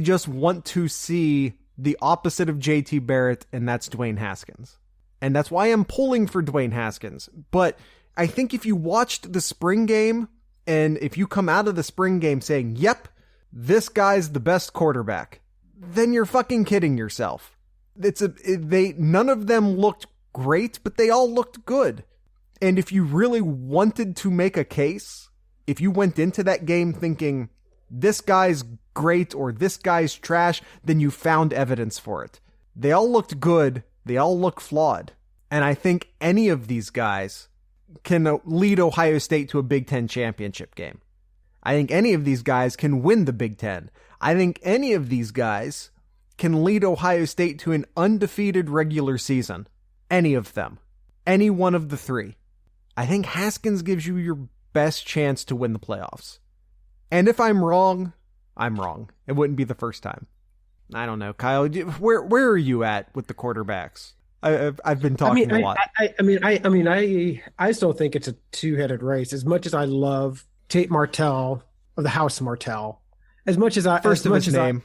just want to see the opposite of JT Barrett, and that's Dwayne Haskins. And that's why I'm pulling for Dwayne Haskins. But I think if you watched the spring game, and if you come out of the spring game saying, yep, this guy's the best quarterback, then you're fucking kidding yourself. None of them looked great, but they all looked good. And if you really wanted to make a case, if you went into that game thinking this guy's great or this guy's trash, then you found evidence for it. They all looked good. They all look flawed. And I think any of these guys can lead Ohio State to a Big Ten championship game. I think any of these guys can win the Big Ten. I think any of these guys can lead Ohio State to an undefeated regular season. Any of them. Any one of the three. I think Haskins gives you your best chance to win the playoffs. And if I'm wrong, I'm wrong. It wouldn't be the first time. I don't know, Kyle. Where are you at with the quarterbacks? I've been talking a lot. I still think it's a two-headed race. As much as I love Tate Martell of the House Martell, as much as I first of his name,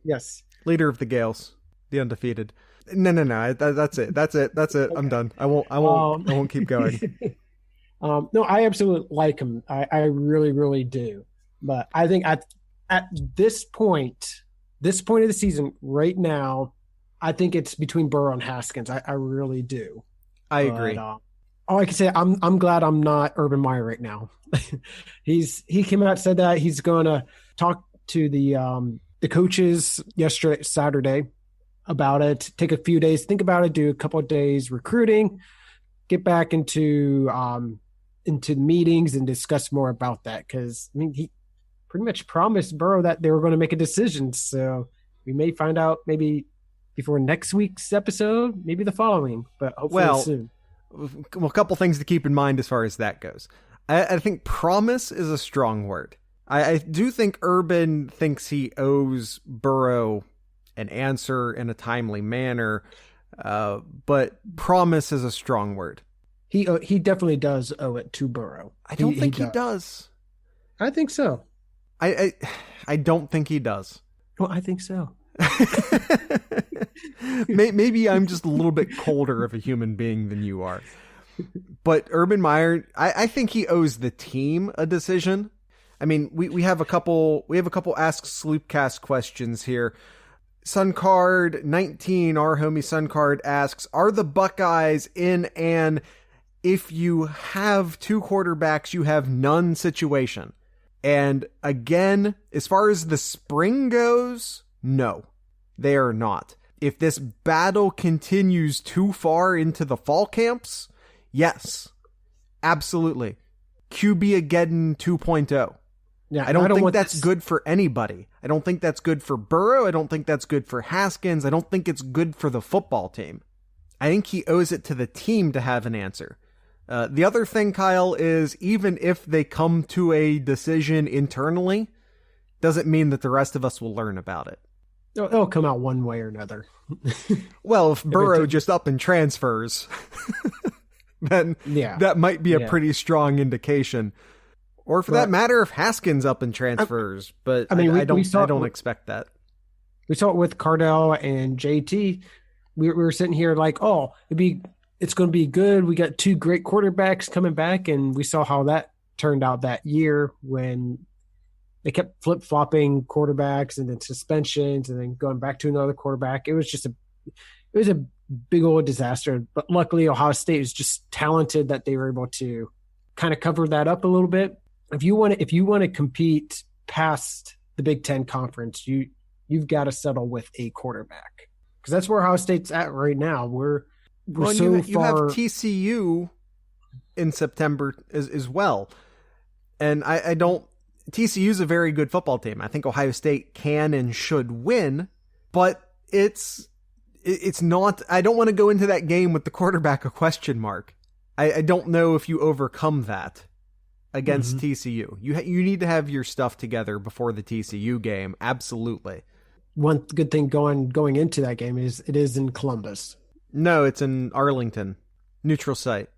yes, leader of the Gales, the undefeated. No. That's it. Okay. I'm done. I won't keep going. No, I absolutely like him. I really, really do. But I think at this point of the season, right now, I think it's between Burrow and Haskins. I really do. I agree. All I can say, I'm glad I'm not Urban Meyer right now. He came out and said that he's going to talk to the coaches Saturday about it. Take a few days, think about it. Do a couple of days recruiting, get back into meetings and discuss more about that. Because he pretty much promised Burrow that they were going to make a decision. So we may find out maybe before next week's episode, maybe the following, but hopefully soon. Well, a couple things to keep in mind as far as that goes. I think promise is a strong word. I do think Urban thinks he owes Burrow an answer in a timely manner, but promise is a strong word. He definitely does owe it to Burrow. I don't think he does. I think so. I don't think he does. Well, I think so. Maybe I'm just a little bit colder of a human being than you are. But Urban Meyer, I think he owes the team a decision. I mean, we have a couple Ask Sloopcast questions here. Suncard 19, our homie Suncard asks, are the Buckeyes in an if you have two quarterbacks, you have none situation? And again, as far as the spring goes, no, they are not. If this battle continues too far into the fall camps, yes, absolutely. QB-ageddon 2.0. Yeah, I don't think that's good for anybody. I don't think that's good for Burrow. I don't think that's good for Haskins. I don't think it's good for the football team. I think he owes it to the team to have an answer. The other thing, Kyle, is even if they come to a decision internally, doesn't mean that the rest of us will learn about it. It'll come out one way or another. Well, if Burrow just up and transfers, then that might be a pretty strong indication. Or for that matter, if Haskins up and transfers. But I mean, I don't expect that. We saw it with Cardell and JT. We were sitting here like, oh, it's going to be good. We got two great quarterbacks coming back, and we saw how that turned out that year when they kept flip-flopping quarterbacks and then suspensions and then going back to another quarterback. It was a big old disaster. But luckily, Ohio State was just talented that they were able to kind of cover that up a little bit. If you want to compete past the Big Ten Conference, you've got to settle with a quarterback, because that's where Ohio State's at right now. You have TCU in September as well, and I don't. TCU's a very good football team. I think Ohio State can and should win, but it's not. I don't want to go into that game with the quarterback a question mark. I don't know if you overcome that against TCU. You need to have your stuff together before the TCU game. Absolutely. One good thing going into that game is it is in Columbus. No, it's in Arlington. Neutral site.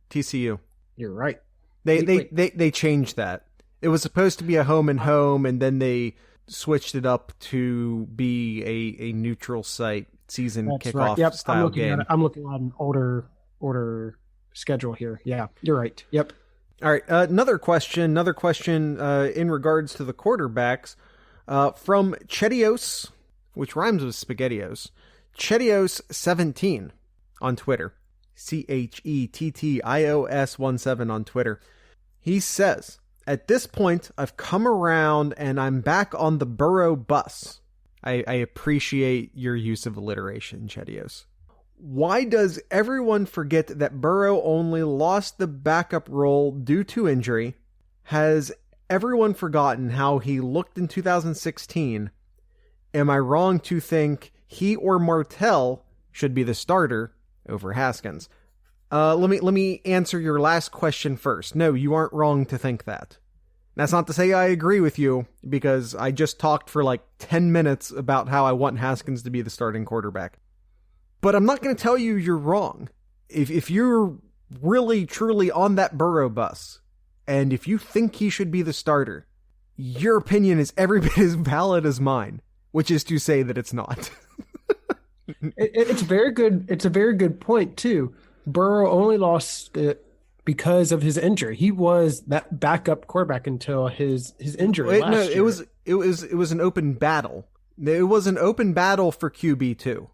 TCU. You're right. They changed that. It was supposed to be a home and home, and then they switched it up to be a neutral site season kickoff style game. I'm looking at an order schedule here. Yeah, you're right. Yep. All right. Another question in regards to the quarterbacks from Chedios, which rhymes with SpaghettiOs. Chedios17 on Twitter. CHETTIOS17 on Twitter. He says, at this point, I've come around and I'm back on the Burrow bus. I appreciate your use of alliteration, Chedios. Why does everyone forget that Burrow only lost the backup role due to injury? Has everyone forgotten how he looked in 2016? Am I wrong to think he or Martell should be the starter over Haskins? Let me answer your last question first. No, you aren't wrong to think that. That's not to say I agree with you, because I just talked for like 10 minutes about how I want Haskins to be the starting quarterback. But I'm not going to tell you you're wrong. If you're really, truly on that Burrow bus, and if you think he should be the starter, your opinion is every bit as valid as mine, which is to say that it's not. It's very good. It's a very good point too. Burrow only lost it because of his injury. He was that backup quarterback until his injury last year. It was an open battle. It was an open battle for QB2.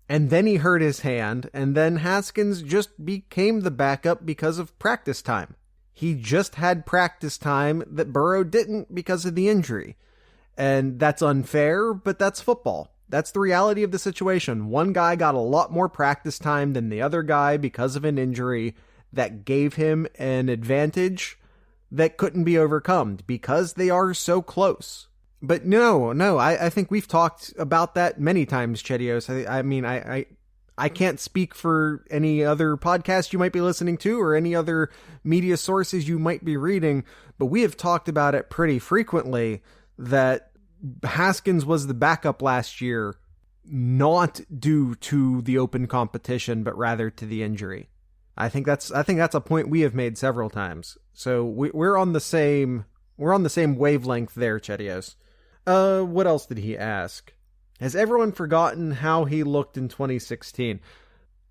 And then he hurt his hand, and then Haskins just became the backup because of practice time. He just had practice time that Burrow didn't because of the injury. And that's unfair, but that's football. That's the reality of the situation. One guy got a lot more practice time than the other guy because of an injury that gave him an advantage that couldn't be overcome because they are so close. But no, I think we've talked about that many times, Chedios. I mean, I can't speak for any other podcast you might be listening to or any other media sources you might be reading, but we have talked about it pretty frequently that Haskins was the backup last year, not due to the open competition, but rather to the injury. I think that's a point we have made several times. So we're on the same wavelength there, Chedios. What else did he ask? Has everyone forgotten how he looked in 2016?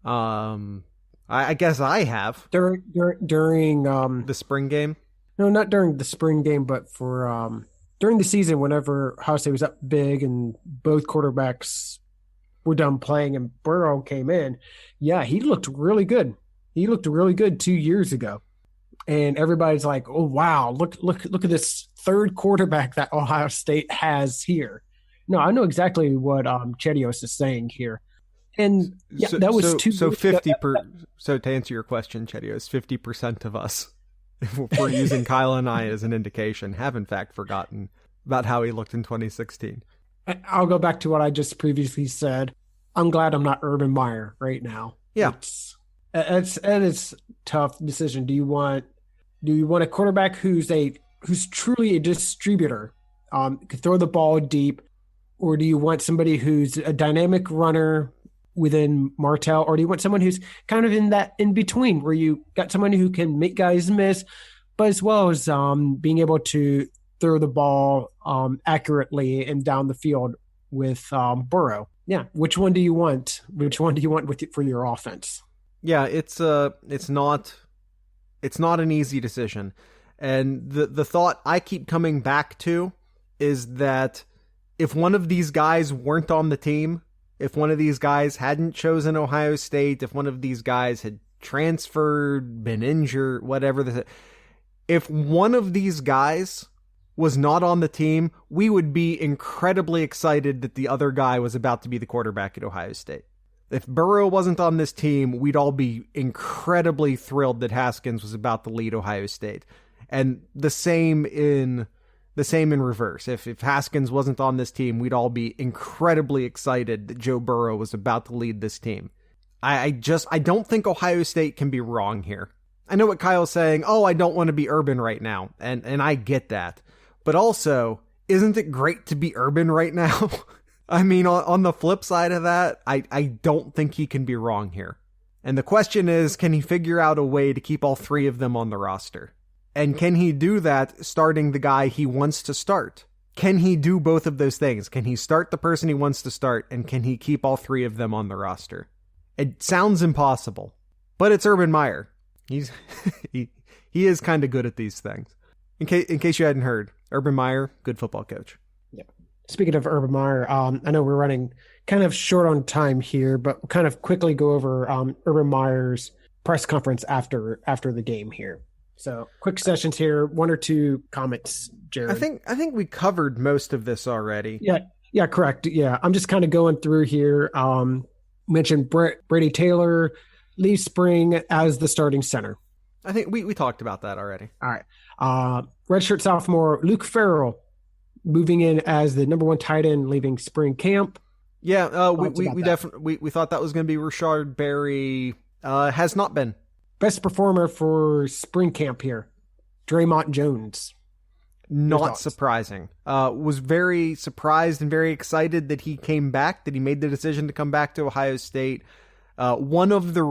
I guess I have. During the spring game? No, not during the spring game, but for during the season, whenever Ohio State was up big and both quarterbacks were done playing and Burrow came in, yeah, he looked really good. He looked really good 2 years ago. And everybody's like, oh, wow, look at this third quarterback that Ohio State has here. No, I know exactly what Chedios is saying here. And yeah, that was so 50 so to answer your question, Chedios, 50% of us, if we're using Kyle and I as an indication, have in fact forgotten about how he looked in 2016. I'll go back to what I just previously said. I'm glad I'm not Urban Meyer right now. Yeah. It's tough decision. Do you want a quarterback who's truly a distributor, can throw the ball deep, or do you want somebody who's a dynamic runner within Martell, or do you want someone who's kind of in that in between where you got someone who can make guys miss, but as well as being able to throw the ball accurately and down the field with Burrow? Yeah, which one do you want? Which one do you want for your offense? Yeah, it's not an easy decision. And the thought I keep coming back to is that if one of these guys weren't on the team, if one of these guys hadn't chosen Ohio State, if one of these guys had transferred, been injured, whatever, if one of these guys was not on the team, we would be incredibly excited that the other guy was about to be the quarterback at Ohio State. If Burrow wasn't on this team, we'd all be incredibly thrilled that Haskins was about to lead Ohio State. And the same in reverse. If Haskins wasn't on this team, we'd all be incredibly excited that Joe Burrow was about to lead this team. I don't think Ohio State can be wrong here. I know what Kyle's saying. Oh, I don't want to be Urban right now. And I get that. But also, isn't it great to be Urban right now? I mean, on the flip side of that, I don't think he can be wrong here. And the question is, can he figure out a way to keep all three of them on the roster? And can he do that starting the guy he wants to start? Can he do both of those things? Can he start the person he wants to start, and can he keep all three of them on the roster? It sounds impossible, but it's Urban Meyer. He's he is kind of good at these things. In case you hadn't heard, Urban Meyer, good football coach. Yeah. Speaking of Urban Meyer, I know we're running kind of short on time here, but we'll kind of quickly go over Urban Meyer's press conference after the game here. So quick sessions here, one or two comments, Jared. I think we covered most of this already. Yeah, correct. Yeah, I'm just kind of going through here. Mentioned Brady Taylor, Lee Spring as the starting center. I think we talked about that already. All right. Redshirt sophomore Luke Farrell moving in as the number one tight end, leaving spring camp. Yeah, we definitely we thought that was going to be Rashard Berry. Has not been. Best performer for spring camp here, Draymond Jones. Not surprising. Was very surprised and very excited that he came back, that he made the decision to come back to Ohio State. One of the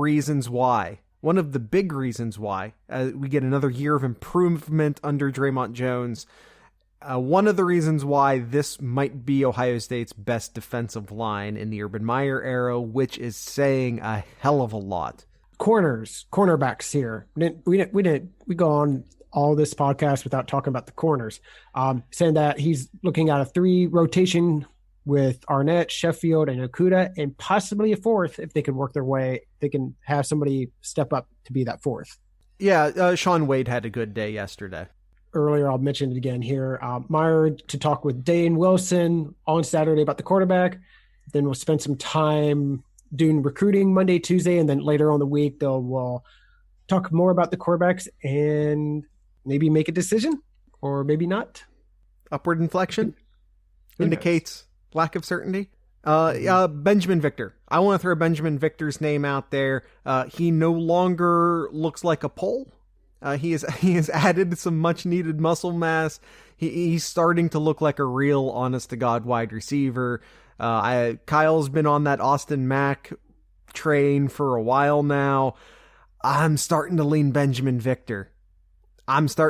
big reasons why we get another year of improvement under Draymond Jones. One of the reasons why this might be Ohio State's best defensive line in the Urban Meyer era, which is saying a hell of a lot. Cornerbacks here. We go on all this podcast without talking about the corners. Saying that he's looking at a 3 rotation with Arnett, Sheffield, and Okuda, and possibly a 4th if they can work their way. They can have somebody step up to be that 4th. Yeah, Sean Wade had a good day yesterday. Earlier, I'll mention it again here. Meyer to talk with Dane Wilson on Saturday about the quarterback. Then we'll spend some time doing recruiting Monday, Tuesday, and then later on the week we'll talk more about the quarterbacks and maybe make a decision or maybe not. Upward inflection indicates lack of certainty. Benjamin Victor. I want to throw Benjamin Victor's name out there. He no longer looks like a pole. He has added some much needed muscle mass. He's starting to look like a real honest to God wide receiver. Kyle's been on that Austin Mack train for a while now. I'm starting to lean Benjamin Victor. We'll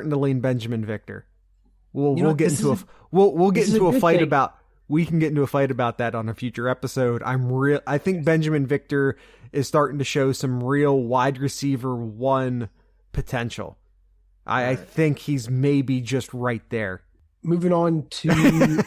get into a fight about that on a future episode. I think Benjamin Victor is starting to show some real wide receiver 1 potential. I think he's maybe just right there. Moving on to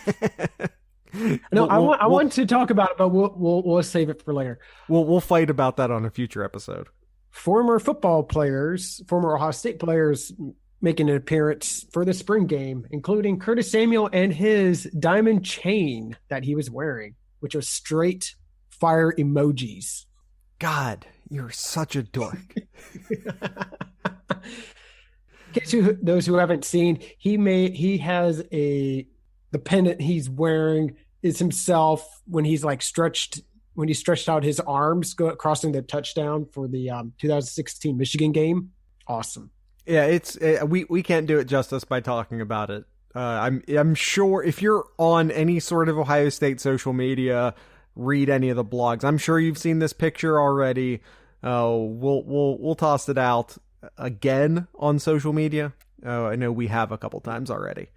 I want to talk about it, but we'll save it for later. We'll fight about that on a future episode. Former Ohio State players making an appearance for the spring game, including Curtis Samuel and his diamond chain that he was wearing, which was straight fire emojis. God, you're such a dork. In case those who haven't seen, he has the pendant he's wearing is himself when he's like stretched when he stretched out his arms crossing the touchdown for the 2016 Michigan game. Awesome. Yeah, we can't do it justice by talking about it. I'm sure if you're on any sort of Ohio State social media, read any of the blogs, I'm sure you've seen this picture already. We'll toss it out again on social media. I know we have a couple times already.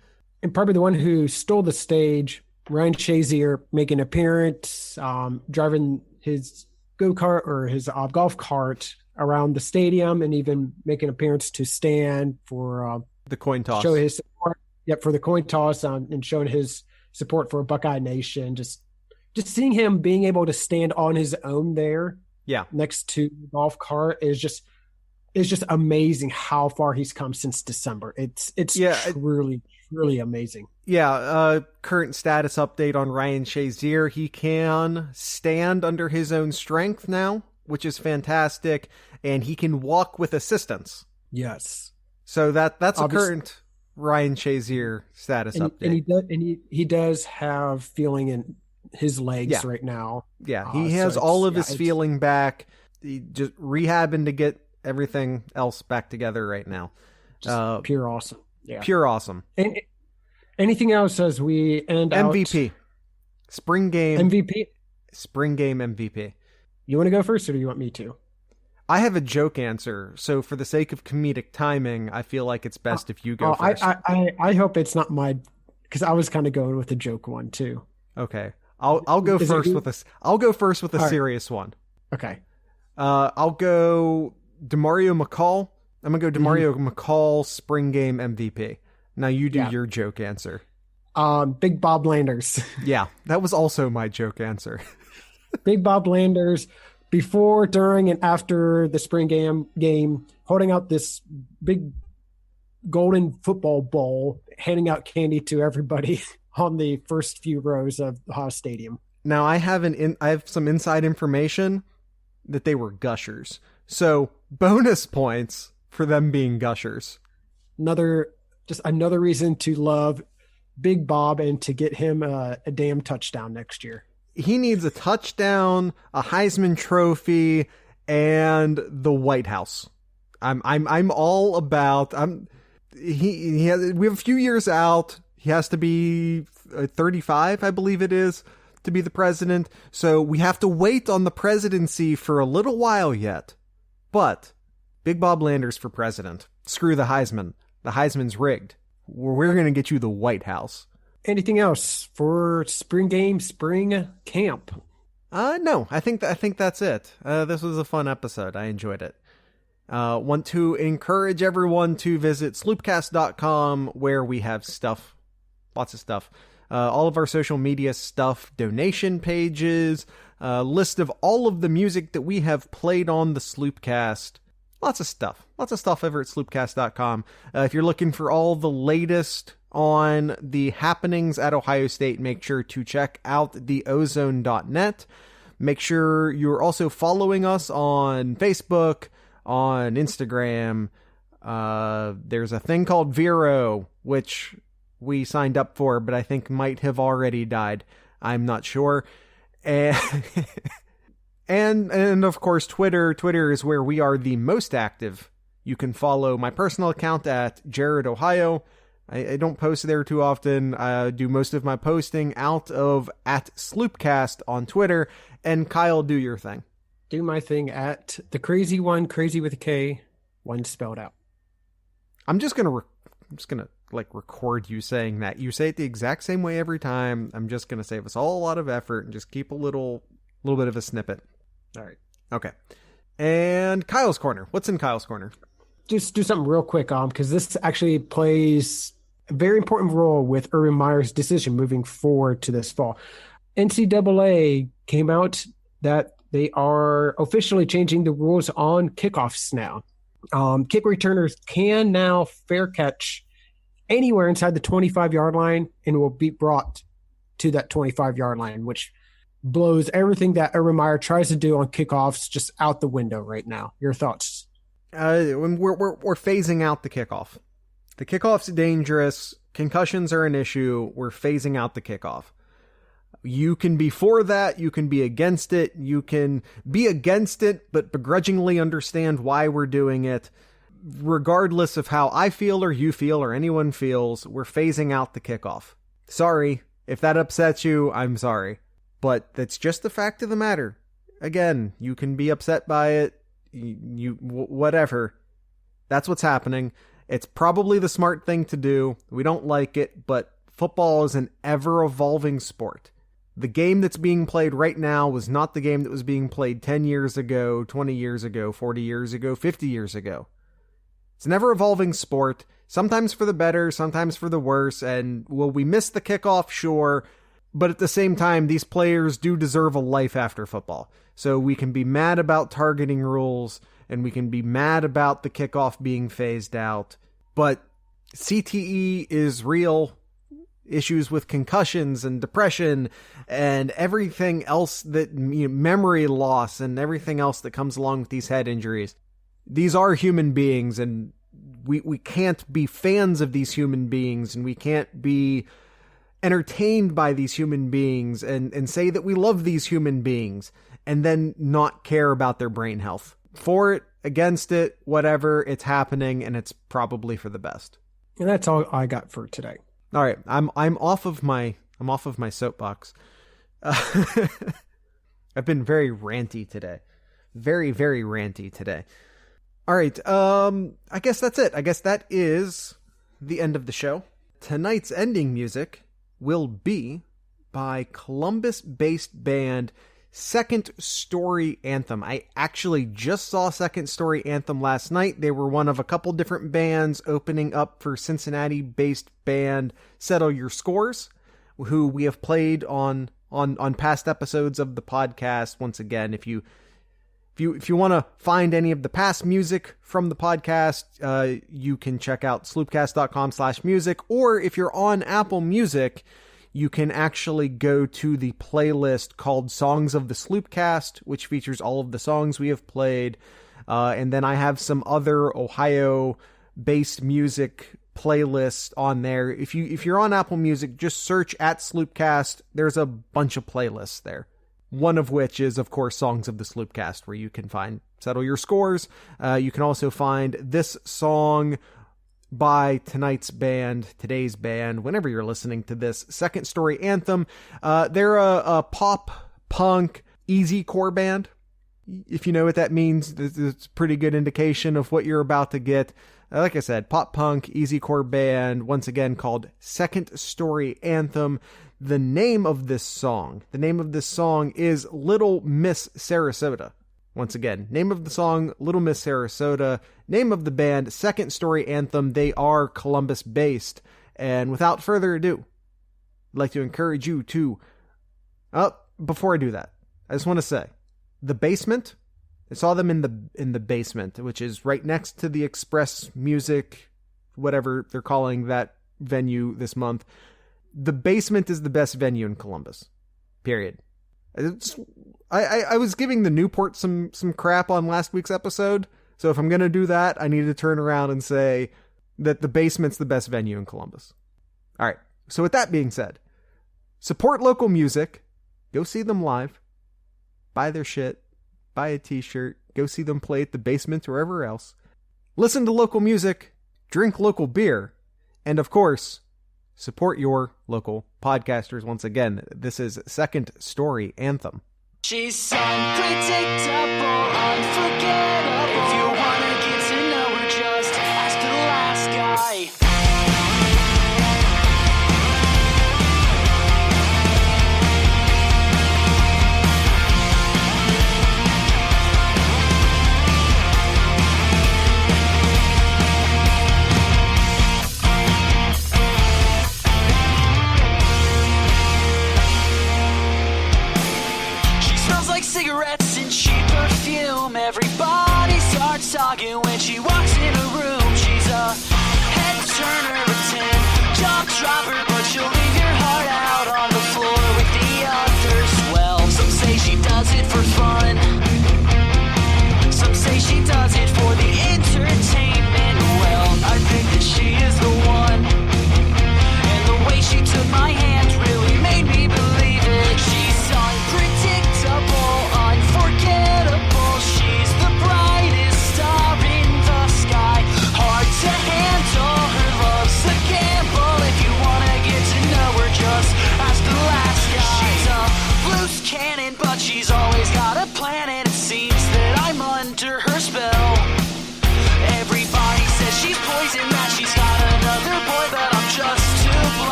And probably the one who stole the stage, Ryan Shazier, making an appearance, driving his go-kart or his golf cart around the stadium, and even making an appearance to stand for the coin toss. Show his support. Yep, for the coin toss, and showing his support for Buckeye Nation. Just seeing him being able to stand on his own there, next to the golf cart is just amazing how far he's come since December. It's truly amazing. Yeah, current status update on Ryan Shazier. He can stand under his own strength now, which is fantastic, and he can walk with assistance. Yes. So that's a current Ryan Shazier status update. And he does have feeling in his legs right now. Yeah, he has all of his feeling back. He just rehabbing to get everything else back together right now. Just pure awesome. Yeah. Pure awesome. And anything else as we end MVP. out? Spring game. MVP? Spring game MVP. You want to go first or do you want me to? I have a joke answer, so for the sake of comedic timing, I feel like it's best if you go first. I hope it's not because I was kind of going with the joke one too. Okay. I'll go first with a serious one. Okay. I'll go DeMario McCall. I'm going to go DeMario McCall spring game MVP. Now you do your joke answer. Big Bob Landers. Yeah, that was also my joke answer. Big Bob Landers, before, during, and after the spring game, holding out this big golden football bowl, handing out candy to everybody on the first few rows of the Haas Stadium. Now I have some inside information that they were gushers. So bonus points for them being gushers. Another reason to love Big Bob and to get him a damn touchdown next year. He needs a touchdown, a Heisman Trophy, and the White House. I'm all about. We have a few years out. He has to be 35, I believe it is, to be the president. So we have to wait on the presidency for a little while yet. But Big Bob Landers for president. Screw the Heisman. The Heisman's rigged. We're going to get you the White House. Anything else for spring camp? No, I think that's it. This was a fun episode. I enjoyed it. Want to encourage everyone to visit sloopcast.com, where we have stuff, lots of stuff. All of our social media stuff, donation pages, list of all of the music that we have played on the Sloopcast. Lots of stuff over at sloopcast.com. If you're looking for all the latest on the happenings at Ohio State, make sure to check out theozone.net. Make sure you're also following us on Facebook, on Instagram. There's a thing called Vero, which we signed up for, but I think might have already died. I'm not sure. And of course, Twitter. Twitter is where we are the most active. You can follow my personal account at Jared Ohio. I don't post there too often. I do most of my posting out of at Sloopcast on Twitter. And Kyle, do your thing. Do my thing at the crazy one, crazy with a K, one spelled out. I'm just gonna record you saying that. You say it the exact same way every time. I'm just gonna save us all a lot of effort and just keep a little bit of a snippet. All right. Okay. And Kyle's Corner. What's in Kyle's Corner? Just do something real quick, because this actually plays a very important role with Urban Meyer's decision moving forward to this fall. NCAA came out that they are officially changing the rules on kickoffs now. Kick returners can now fair catch anywhere inside the 25-yard line and will be brought to that 25-yard line, which blows everything that Urban Meyer tries to do on kickoffs just out the window right now. Your thoughts? We're phasing out the kickoff. The kickoff's dangerous. Concussions are an issue. We're phasing out the kickoff. You can be for that, you can be against it, you can be against it, but begrudgingly understand why we're doing it. Regardless of how I feel or you feel or anyone feels, we're phasing out the kickoff. Sorry, if that upsets you, I'm sorry. But that's just the fact of the matter. Again, you can be upset by it, whatever. That's what's happening. It's probably the smart thing to do. We don't like it, but football is an ever-evolving sport. The game that's being played right now was not the game that was being played 10 years ago, 20 years ago, 40 years ago, 50 years ago. It's an ever-evolving sport, sometimes for the better, sometimes for the worse, and will we miss the kickoff? Sure, but at the same time, these players do deserve a life after football. So we can be mad about targeting rules, and we can be mad about the kickoff being phased out, but CTE is real. Issues with concussions and depression and everything else that, memory loss and everything else that comes along with these head injuries. These are human beings, and we can't be fans of these human beings, and we can't be entertained by these human beings and say that we love these human beings and then not care about their brain health. For it, against it, whatever, it's happening, and it's probably for the best. And that's all I got for today. All right, I'm off of my soapbox. I've been very ranty today. Very, very ranty today. All right, I guess that's it. I guess that is the end of the show. Tonight's ending music will be by Columbus-based band Second Story Anthem. I actually just saw Second Story Anthem last night. They were one of a couple different bands opening up for Cincinnati-based band Settle Your Scores, who we have played on past episodes of the podcast. Once again, if you want to find any of the past music from the podcast, you can check out sloopcast.com/music, or if you're on Apple Music, you can actually go to the playlist called Songs of the Sloopcast, which features all of the songs we have played. And then I have some other Ohio-based music playlists on there. If you're on Apple Music, just search at Sloopcast. There's a bunch of playlists there. One of which is, of course, Songs of the Sloopcast, where you can find Settle Your Scores. You can also find this song by today's band, whenever you're listening to this, Second Story Anthem. They're a pop, punk, easy core band. If you know what that means, it's a pretty good indication of what you're about to get. Like I said, pop, punk, easy core band, once again called Second Story Anthem. The name of this song is Little Miss Sarasota. Once again, name of the song, Little Miss Sarasota. Name of the band, Second Story Anthem. They are Columbus-based. And without further ado, I'd like to encourage you to... before I do that, I just want to say, the basement, I saw them in the basement, which is right next to the Express Music, whatever they're calling that venue this month. The basement is the best venue in Columbus. Period. I was giving the Newport some crap on last week's episode, so if I'm going to do that, I need to turn around and say that the basement's the best venue in Columbus. All right, so with that being said, support local music, go see them live, buy their shit, buy a t-shirt, go see them play at the basement or wherever else, listen to local music, drink local beer, and of course, support your local podcasters. Once again, this is Second Story Anthem. She's unpredictable, unforgettable. If you want it